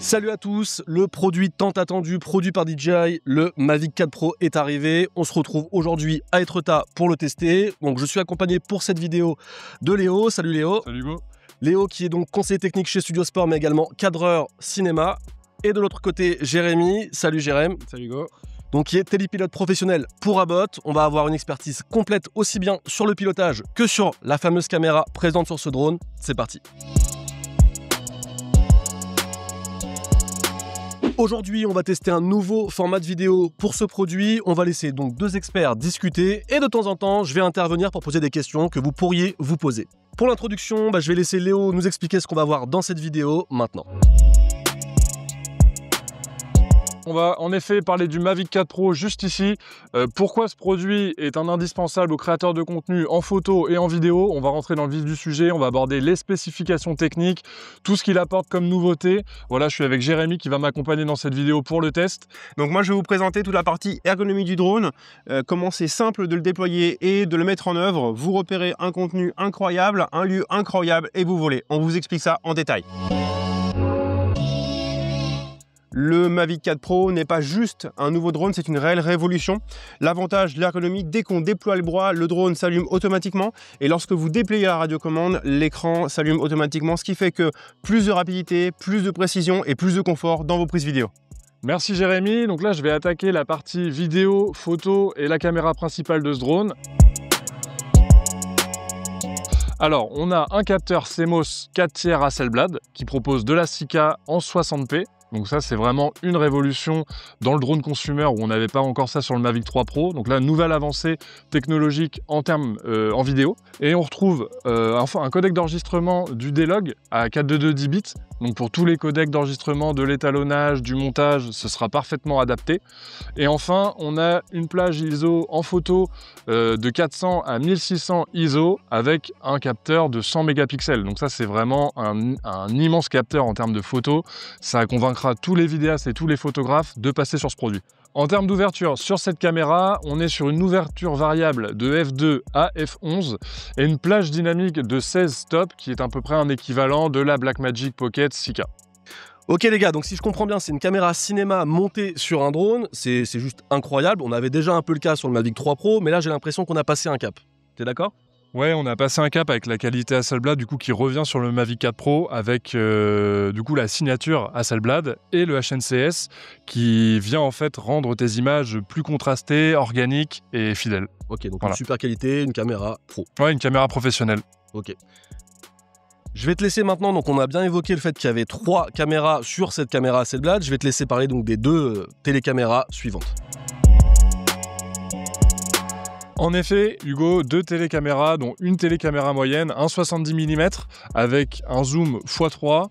Salut à tous, le produit tant attendu, produit par DJI, le Mavic 4 Pro est arrivé. On se retrouve aujourd'hui à Etretat pour le tester. Donc je suis accompagné pour cette vidéo de Léo. Salut Léo. Salut Hugo. Léo qui est donc conseiller technique chez Studio Sport mais également cadreur cinéma. Et de l'autre côté Jérémy. Salut Jérémy. Salut Hugo. Donc qui est télépilote professionnel pour Abbot. On va avoir une expertise complète aussi bien sur le pilotage que sur la fameuse caméra présente sur ce drone. C'est parti. Aujourd'hui, on va tester un nouveau format de vidéo pour ce produit. On va laisser donc deux experts discuter et de temps en temps, je vais intervenir pour poser des questions que vous pourriez vous poser. Pour l'introduction, je vais laisser Léo nous expliquer ce qu'on va voir dans cette vidéo maintenant. On va en effet parler du Mavic 4 Pro juste ici. Pourquoi ce produit est un indispensable aux créateurs de contenu en photo et en vidéo. On va rentrer dans le vif du sujet, on va aborder les spécifications techniques, tout ce qu'il apporte comme nouveauté. Voilà, je suis avec Jérémy qui va m'accompagner dans cette vidéo pour le test. Donc moi je vais vous présenter toute la partie ergonomie du drone, comment c'est simple de le déployer et de le mettre en œuvre. Vous repérez un contenu incroyable, un lieu incroyable et vous volez. On vous explique ça en détail. Le Mavic 4 Pro n'est pas juste un nouveau drone, c'est une réelle révolution. L'avantage de l'ergonomie, dès qu'on déploie le bras, le drone s'allume automatiquement. Et lorsque vous dépliez la radiocommande, l'écran s'allume automatiquement, ce qui fait que plus de rapidité, plus de précision et plus de confort dans vos prises vidéo. Merci Jérémy. Donc là, je vais attaquer la partie vidéo, photo et la caméra principale de ce drone. Alors, on a un capteur CMOS 4/3 Hasselblad qui propose de la 6K en 60p. Donc ça, c'est vraiment une révolution dans le drone consumer où on n'avait pas encore ça sur le Mavic 3 Pro. Donc là, nouvelle avancée technologique en termes en vidéo. Et on retrouve un codec d'enregistrement du D-Log à 422 10 bits. Donc pour tous les codecs d'enregistrement, de l'étalonnage, du montage, ce sera parfaitement adapté. Et enfin, on a une plage ISO en photo de 400 à 1600 ISO avec un capteur de 100 mégapixels. Donc ça, c'est vraiment un immense capteur en termes de photos. Ça convaincra tous les vidéastes et tous les photographes de passer sur ce produit. En termes d'ouverture, sur cette caméra, on est sur une ouverture variable de f2 à f11 et une plage dynamique de 16 stops qui est à peu près un équivalent de la Blackmagic Pocket 6K. Ok les gars, donc si je comprends bien, c'est une caméra cinéma montée sur un drone, c'est juste incroyable. On avait déjà un peu le cas sur le Mavic 3 Pro, mais là j'ai l'impression qu'on a passé un cap. T'es d'accord ? Ouais, on a passé un cap avec la qualité Hasselblad du coup qui revient sur le Mavic 4 Pro avec du coup la signature Hasselblad et le HNCS qui vient en fait rendre tes images plus contrastées, organiques et fidèles. Ok, donc voilà. Une super qualité, une caméra pro. Ouais, une caméra professionnelle. Ok. Je vais te laisser maintenant, donc on a bien évoqué le fait qu'il y avait 3 caméras sur cette caméra Hasselblad. Je vais te laisser parler donc des 2 télécaméras suivantes. En effet, Hugo, 2 télécaméras, dont une télécaméra moyenne, un 70 mm avec un zoom x3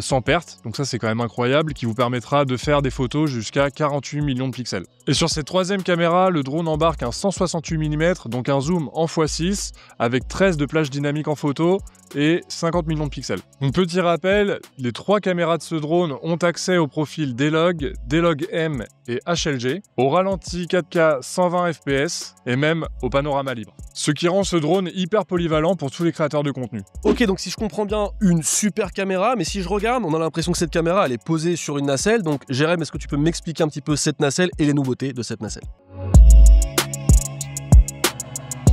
sans perte. Donc ça, c'est quand même incroyable, qui vous permettra de faire des photos jusqu'à 48 millions de pixels. Et sur cette 3e caméra, le drone embarque un 168 mm, donc un zoom en x6 avec 13 de plage dynamique en photo et 50 millions de pixels. Donc petit rappel, les 3 caméras de ce drone ont accès au profil D-Log, D-Log M et HLG, au ralenti 4K 120 fps et même au panorama libre. Ce qui rend ce drone hyper polyvalent pour tous les créateurs de contenu. Ok, donc si je comprends bien, une super caméra, mais si je regarde, on a l'impression que cette caméra, elle est posée sur une nacelle. Donc Jérém, est-ce que tu peux m'expliquer un petit peu cette nacelle et les nouveautés de cette nacelle ?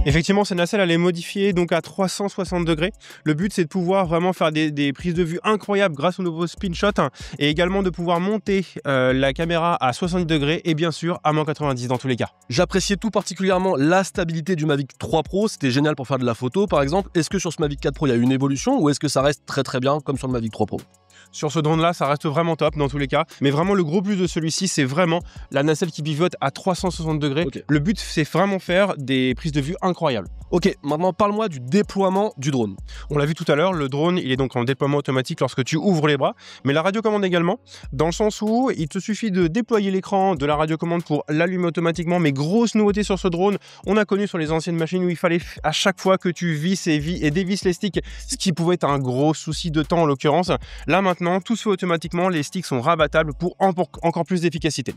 Effectivement, cette nacelle elle est modifiée donc à 360 degrés. Le but c'est de pouvoir vraiment faire des prises de vue incroyables grâce au nouveau spin shot et également de pouvoir monter la caméra à 60 degrés et bien sûr à -90 dans tous les cas. J'appréciais tout particulièrement la stabilité du Mavic 3 Pro, c'était génial pour faire de la photo par exemple. Est-ce que sur ce Mavic 4 Pro il y a une évolution ou est-ce que ça reste très bien comme sur le Mavic 3 Pro ? Sur ce drone là, ça reste vraiment top dans tous les cas. Mais vraiment le gros plus de celui-ci, c'est vraiment la nacelle qui pivote à 360 degrés. Okay. Le but c'est vraiment faire des prises de vue incroyables. Ok, maintenant parle-moi du déploiement du drone. On l'a vu tout à l'heure, le drone il est donc en déploiement automatique lorsque tu ouvres les bras, mais la radiocommande également, dans le sens où il te suffit de déployer l'écran de la radiocommande pour l'allumer automatiquement. Mais grosse nouveauté sur ce drone, on a connu sur les anciennes machines où il fallait à chaque fois que tu visses et dévisses les sticks, ce qui pouvait être un gros souci de temps en l'occurrence. Là maintenant, tout se fait automatiquement, les sticks sont rabattables pour encore plus d'efficacité.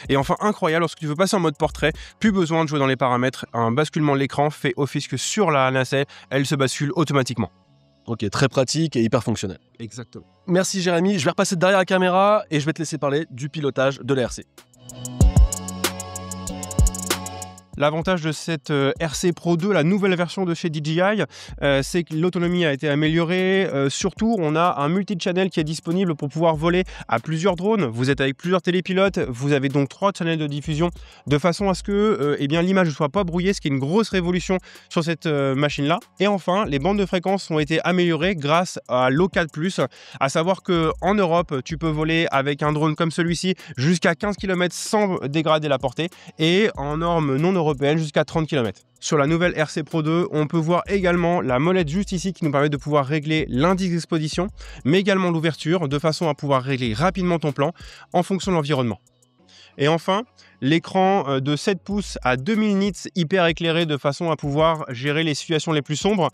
Et enfin incroyable, lorsque tu veux passer en mode portrait, plus besoin de jouer dans les paramètres, un basculement de l'écran fait office que sur la nacelle, elle se bascule automatiquement. Ok, très pratique et hyper fonctionnel. Exactement. Merci Jérémy, je vais repasser derrière la caméra et je vais te laisser parler du pilotage de la RC. L'avantage de cette RC Pro 2, la nouvelle version de chez DJI, c'est que l'autonomie a été améliorée. Surtout, on a un multi-channel qui est disponible pour pouvoir voler à plusieurs drones. Vous êtes avec plusieurs télépilotes. Vous avez donc 3 channels de diffusion de façon à ce que l'image ne soit pas brouillée, ce qui est une grosse révolution sur cette machine-là. Et enfin, les bandes de fréquences ont été améliorées grâce à l'O4+, à savoir qu'en Europe, tu peux voler avec un drone comme celui-ci jusqu'à 15 km sans dégrader la portée et en norme non européenne jusqu'à 30 km. Sur la nouvelle RC Pro 2, on peut voir également la molette juste ici qui nous permet de pouvoir régler l'indice d'exposition, mais également l'ouverture, de façon à pouvoir régler rapidement ton plan en fonction de l'environnement. Et enfin, l'écran de 7 pouces à 2000 nits hyper éclairé de façon à pouvoir gérer les situations les plus sombres.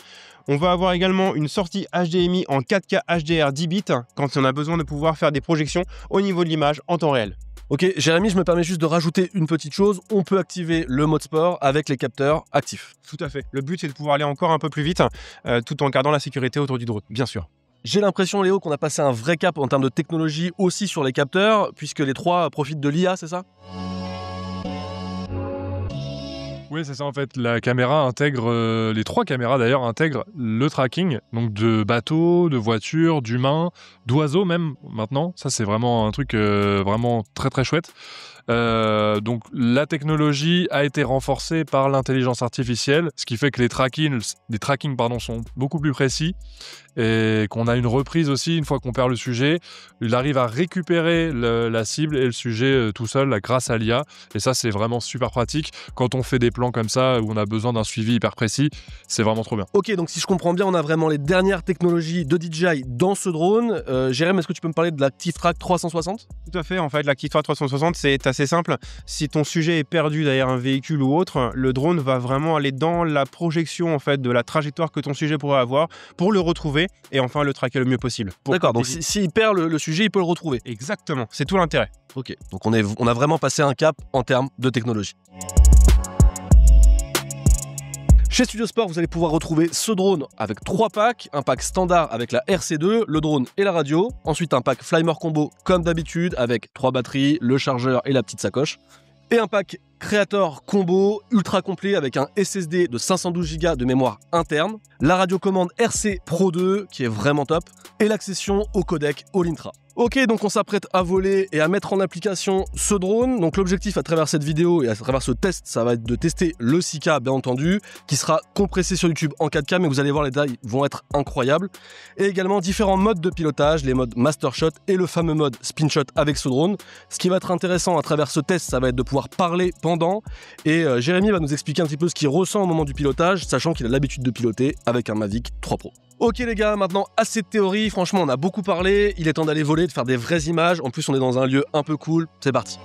On va avoir également une sortie HDMI en 4K HDR 10 bits quand on a besoin de pouvoir faire des projections au niveau de l'image en temps réel. Ok, Jérémy, je me permets juste de rajouter une petite chose. On peut activer le mode sport avec les capteurs actifs. Tout à fait. Le but, c'est de pouvoir aller encore un peu plus vite tout en gardant la sécurité autour du drone, bien sûr. J'ai l'impression, Léo, qu'on a passé un vrai cap en termes de technologie aussi sur les capteurs, puisque les 3 profitent de l'IA, c'est ça ? Oui, c'est ça en fait. La caméra intègre, les 3 caméras d'ailleurs intègrent le tracking, donc de bateaux, de voitures, d'humains, d'oiseaux même maintenant. Ça, c'est vraiment un truc vraiment très très chouette. Donc la technologie a été renforcée par l'intelligence artificielle, ce qui fait que les trackings sont beaucoup plus précis et qu'on a une reprise aussi une fois qu'on perd le sujet. Il arrive à récupérer la cible et le sujet tout seul là, grâce à l'IA. Et ça, c'est vraiment super pratique quand on fait des plans comme ça où on a besoin d'un suivi hyper précis. C'est vraiment trop bien. Ok, donc si je comprends bien, on a vraiment les dernières technologies de DJI dans ce drone. Jérém, est-ce que tu peux me parler de l'ActiveTrack 360 ? Tout à fait. En fait, l'ActiveTrack 360, c'est assez simple. Si ton sujet est perdu derrière un véhicule ou autre, le drone va vraiment aller dans la projection en fait, de la trajectoire que ton sujet pourrait avoir pour le retrouver et enfin le traquer le mieux possible. D'accord, donc s'il perd le sujet, il peut le retrouver. Exactement, c'est tout l'intérêt. Ok, donc on a vraiment passé un cap en termes de technologie. Chez Studio Sport, vous allez pouvoir retrouver ce drone avec 3 packs. Un pack standard avec la RC2, le drone et la radio. Ensuite, un pack Flymer Combo comme d'habitude avec 3 batteries, le chargeur et la petite sacoche. Et un pack Creator Combo ultra complet avec un SSD de 512 Go de mémoire interne, la radiocommande RC Pro 2 qui est vraiment top et l'accession au codec All-Intra. Ok, donc on s'apprête à voler et à mettre en application ce drone. Donc l'objectif à travers cette vidéo et à travers ce test, ça va être de tester le 6K bien entendu, qui sera compressé sur YouTube en 4K, mais vous allez voir, les détails vont être incroyables. Et également différents modes de pilotage, les modes Master Shot et le fameux mode Spin Shot avec ce drone. Ce qui va être intéressant à travers ce test, ça va être de pouvoir parler pendant. Et Jérémy va nous expliquer un petit peu ce qu'il ressent au moment du pilotage, sachant qu'il a l'habitude de piloter avec un Mavic 3 Pro. Ok les gars, maintenant assez de théorie, franchement on a beaucoup parlé, il est temps d'aller voler, de faire des vraies images, en plus on est dans un lieu un peu cool, c'est parti.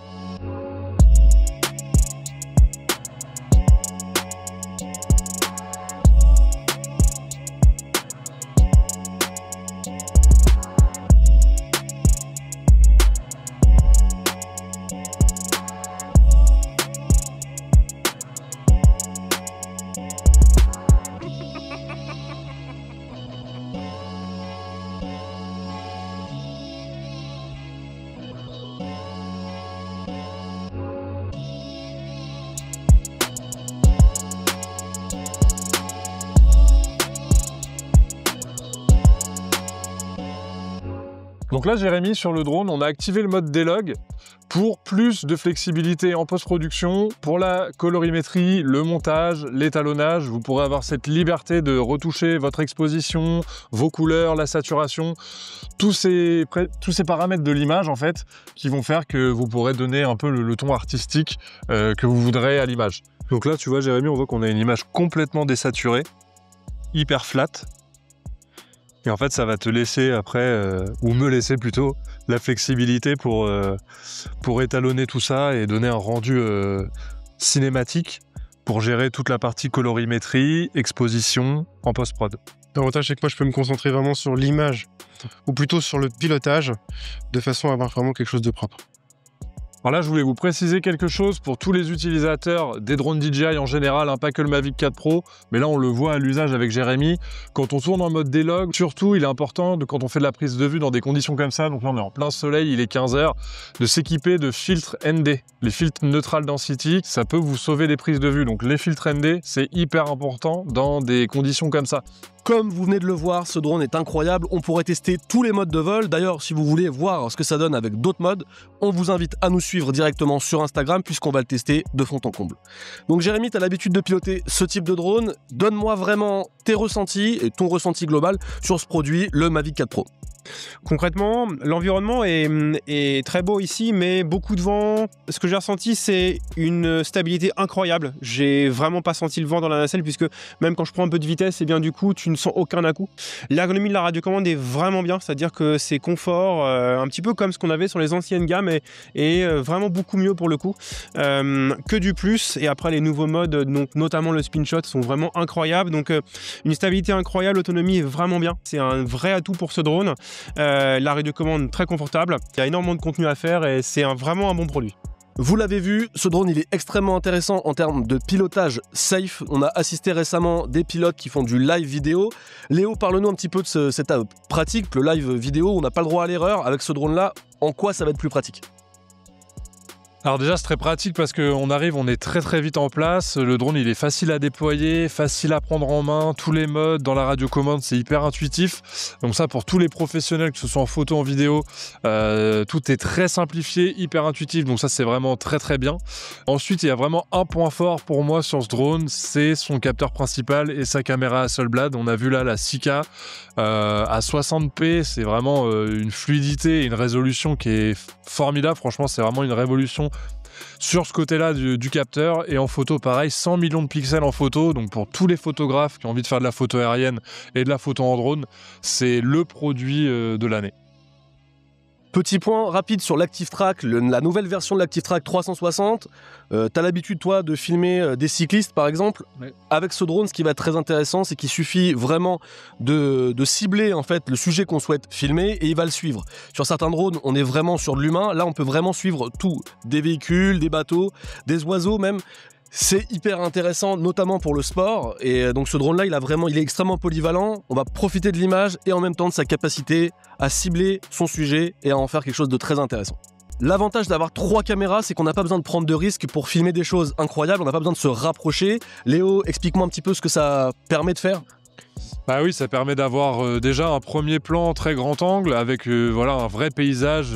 Donc là, Jérémy, sur le drone, on a activé le mode D-Log pour plus de flexibilité en post-production. Pour la colorimétrie, le montage, l'étalonnage, vous pourrez avoir cette liberté de retoucher votre exposition, vos couleurs, la saturation, tous ces paramètres de l'image, en fait, qui vont faire que vous pourrez donner un peu le ton artistique que vous voudrez à l'image. Donc là, tu vois, Jérémy, on voit qu'on a une image complètement désaturée, hyper flat. Et en fait, ça va te laisser après, ou me laisser plutôt, la flexibilité pour étalonner tout ça et donner un rendu cinématique pour gérer toute la partie colorimétrie, exposition en post-prod. L'avantage, c'est que moi, je peux me concentrer vraiment sur l'image, ou plutôt sur le pilotage, de façon à avoir vraiment quelque chose de propre. Alors là, je voulais vous préciser quelque chose pour tous les utilisateurs des drones DJI en général, hein, pas que le Mavic 4 Pro, mais là on le voit à l'usage avec Jérémy. Quand on tourne en mode D-Log, surtout il est important, quand on fait de la prise de vue dans des conditions comme ça, donc là on est en plein soleil, il est 15h, de s'équiper de filtres ND. Les filtres Neutral Density, ça peut vous sauver des prises de vue. Donc les filtres ND, c'est hyper important dans des conditions comme ça. Comme vous venez de le voir, ce drone est incroyable, on pourrait tester tous les modes de vol. D'ailleurs, si vous voulez voir ce que ça donne avec d'autres modes, on vous invite à nous suivre directement sur Instagram puisqu'on va le tester de fond en comble. Donc Jérémy, tu as l'habitude de piloter ce type de drone. Donne-moi vraiment tes ressentis et ton ressenti global sur ce produit, le Mavic 4 Pro. Concrètement, l'environnement est très beau ici, mais beaucoup de vent. Ce que j'ai ressenti, c'est une stabilité incroyable. J'ai vraiment pas senti le vent dans la nacelle, puisque même quand je prends un peu de vitesse, et bien du coup, tu ne sens aucun à-coup. L'ergonomie de la radiocommande est vraiment bien, c'est-à-dire que c'est confort, un petit peu comme ce qu'on avait sur les anciennes gammes, et vraiment beaucoup mieux pour le coup. Que du plus, et après les nouveaux modes, donc notamment le spin shot, sont vraiment incroyables. Donc une stabilité incroyable, l'autonomie est vraiment bien. C'est un vrai atout pour ce drone. La radiocommande très confortable, il y a énormément de contenu à faire et c'est vraiment un bon produit. Vous l'avez vu, ce drone il est extrêmement intéressant en termes de pilotage safe. On a assisté récemment des pilotes qui font du live vidéo. Léo, parle-nous un petit peu de cette pratique, le live vidéo, on n'a pas le droit à l'erreur. Avec ce drone là, en quoi ça va être plus pratique ? Alors déjà c'est très pratique parce qu'on arrive, on est très vite en place, le drone il est facile à déployer, facile à prendre en main, tous les modes dans la radiocommande c'est hyper intuitif, donc ça pour tous les professionnels que ce soit en photo, en vidéo, tout est très simplifié, hyper intuitif, donc ça c'est vraiment très bien. Ensuite il y a vraiment un point fort pour moi sur ce drone, c'est son capteur principal et sa caméra Hasselblad. On a vu là la 6K à 60p, c'est vraiment une fluidité et une résolution qui est formidable, franchement c'est vraiment une révolution sur ce côté-là du capteur. Et en photo pareil, 100 millions de pixels en photo, donc pour tous les photographes qui ont envie de faire de la photo aérienne et de la photo en drone, c'est le produit de l'année. Petit point rapide sur l'ActiveTrack, la nouvelle version de l'ActiveTrack 360. Tu as l'habitude, toi, de filmer des cyclistes, par exemple. Ouais. Avec ce drone, ce qui va être très intéressant, c'est qu'il suffit vraiment de cibler en fait, le sujet qu'on souhaite filmer et il va le suivre. Sur certains drones, on est vraiment sur de l'humain. Là, on peut vraiment suivre tout. Des véhicules, des bateaux, des oiseaux même. C'est hyper intéressant, notamment pour le sport. Et donc ce drone-là, il est extrêmement polyvalent. On va profiter de l'image et en même temps de sa capacité à cibler son sujet et à en faire quelque chose de très intéressant. L'avantage d'avoir 3 caméras, c'est qu'on n'a pas besoin de prendre de risques pour filmer des choses incroyables. On n'a pas besoin de se rapprocher. Léo, explique-moi un petit peu ce que ça permet de faire. Bah oui, ça permet d'avoir déjà un premier plan très grand angle avec voilà, un vrai paysage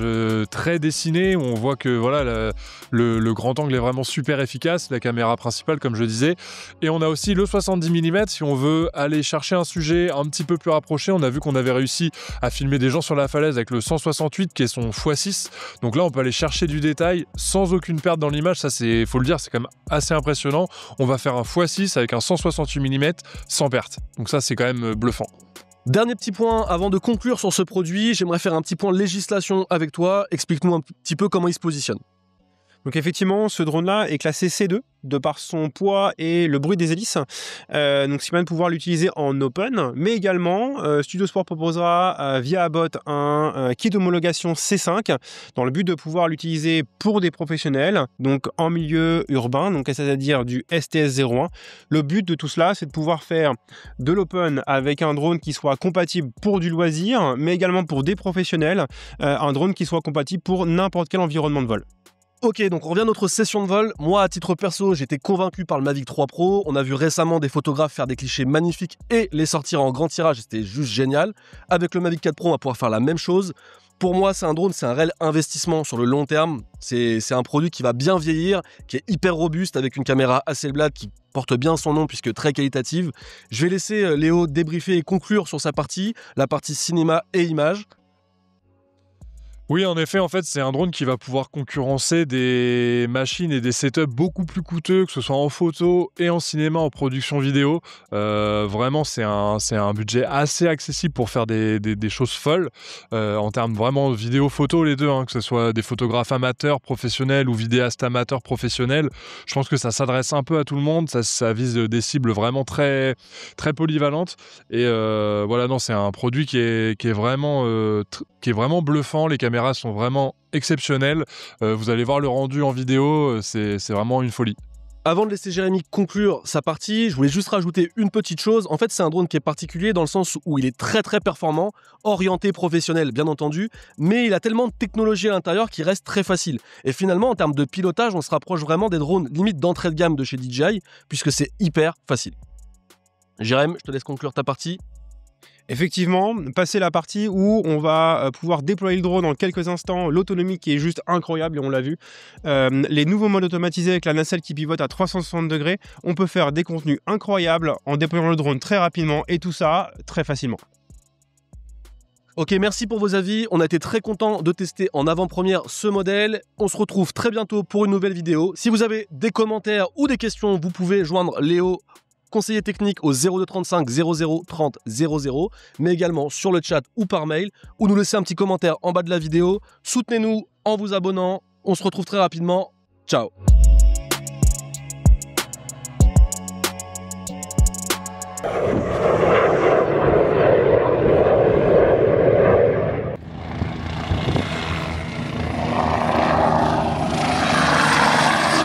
très dessiné où on voit que voilà, le grand angle est vraiment super efficace, la caméra principale comme je disais. Et on a aussi le 70 mm si on veut aller chercher un sujet un petit peu plus rapproché. On a vu qu'on avait réussi à filmer des gens sur la falaise avec le 168 qui est son x6. Donc là, on peut aller chercher du détail sans aucune perte dans l'image. Ça, faut le dire, c'est quand même assez impressionnant. On va faire un x6 avec un 168 mm sans perte. Donc ça, c'est quand même bluffant. Dernier petit point avant de conclure sur ce produit, j'aimerais faire un petit point législation avec toi. Explique-nous un petit peu comment il se positionne. Donc effectivement, ce drone-là est classé C2 de par son poids et le bruit des hélices. Donc ce qui permet de pouvoir l'utiliser en open, mais également Studio Sport proposera via Abbot un kit d'homologation C5 dans le but de pouvoir l'utiliser pour des professionnels, donc en milieu urbain, donc c'est-à-dire du STS01. Le but de tout cela, c'est de pouvoir faire de l'open avec un drone qui soit compatible pour du loisir, mais également pour des professionnels, un drone qui soit compatible pour n'importe quel environnement de vol. Ok, donc on revient à notre session de vol. Moi, à titre perso, j'étais convaincu par le Mavic 3 Pro. On a vu récemment des photographes faire des clichés magnifiques et les sortir en grand tirage. C'était juste génial. Avec le Mavic 4 Pro, on va pouvoir faire la même chose. Pour moi, c'est un drone, c'est un réel investissement sur le long terme. C'est un produit qui va bien vieillir, qui est hyper robuste, avec une caméra Hasselblad qui porte bien son nom puisque très qualitative. Je vais laisser Léo débriefer et conclure sur sa partie, la partie cinéma et image. Oui, en effet, en fait, c'est un drone qui va pouvoir concurrencer des machines et des setups beaucoup plus coûteux, que ce soit en photo et en cinéma, en production vidéo. Vraiment, c'est un budget assez accessible pour faire des choses folles. En termes vraiment vidéo-photo, les deux, hein, que ce soit des photographes amateurs, professionnels ou vidéastes amateurs, professionnels. Je pense que ça s'adresse un peu à tout le monde. Ça vise des cibles vraiment très polyvalentes. Et voilà, non, c'est un produit qui est vraiment bluffant. Les caméras caméras sont vraiment exceptionnelles. Vous allez voir le rendu en vidéo, c'est vraiment une folie. Avant de laisser Jérémy conclure sa partie, je voulais juste rajouter une petite chose. En fait, c'est un drone qui est particulier dans le sens où il est très performant, orienté professionnel bien entendu, mais il a tellement de technologie à l'intérieur qu'il reste très facile. Et finalement, en termes de pilotage, on se rapproche vraiment des drones limite d'entrée de gamme de chez DJI, puisque c'est hyper facile. Jérémy, je te laisse conclure ta partie. Effectivement, passer la partie où on va pouvoir déployer le drone en quelques instants, l'autonomie qui est juste incroyable et on l'a vu. Les nouveaux modes automatisés avec la nacelle qui pivote à 360 degrés, on peut faire des contenus incroyables en déployant le drone très rapidement et tout ça très facilement. Ok, merci pour vos avis. On a été très content de tester en avant-première ce modèle. On se retrouve très bientôt pour une nouvelle vidéo. Si vous avez des commentaires ou des questions, vous pouvez joindre Léo, conseiller technique, au 02 35 00 30 00, mais également sur le chat ou par mail, ou nous laisser un petit commentaire en bas de la vidéo. Soutenez-nous en vous abonnant. On se retrouve très rapidement. Ciao.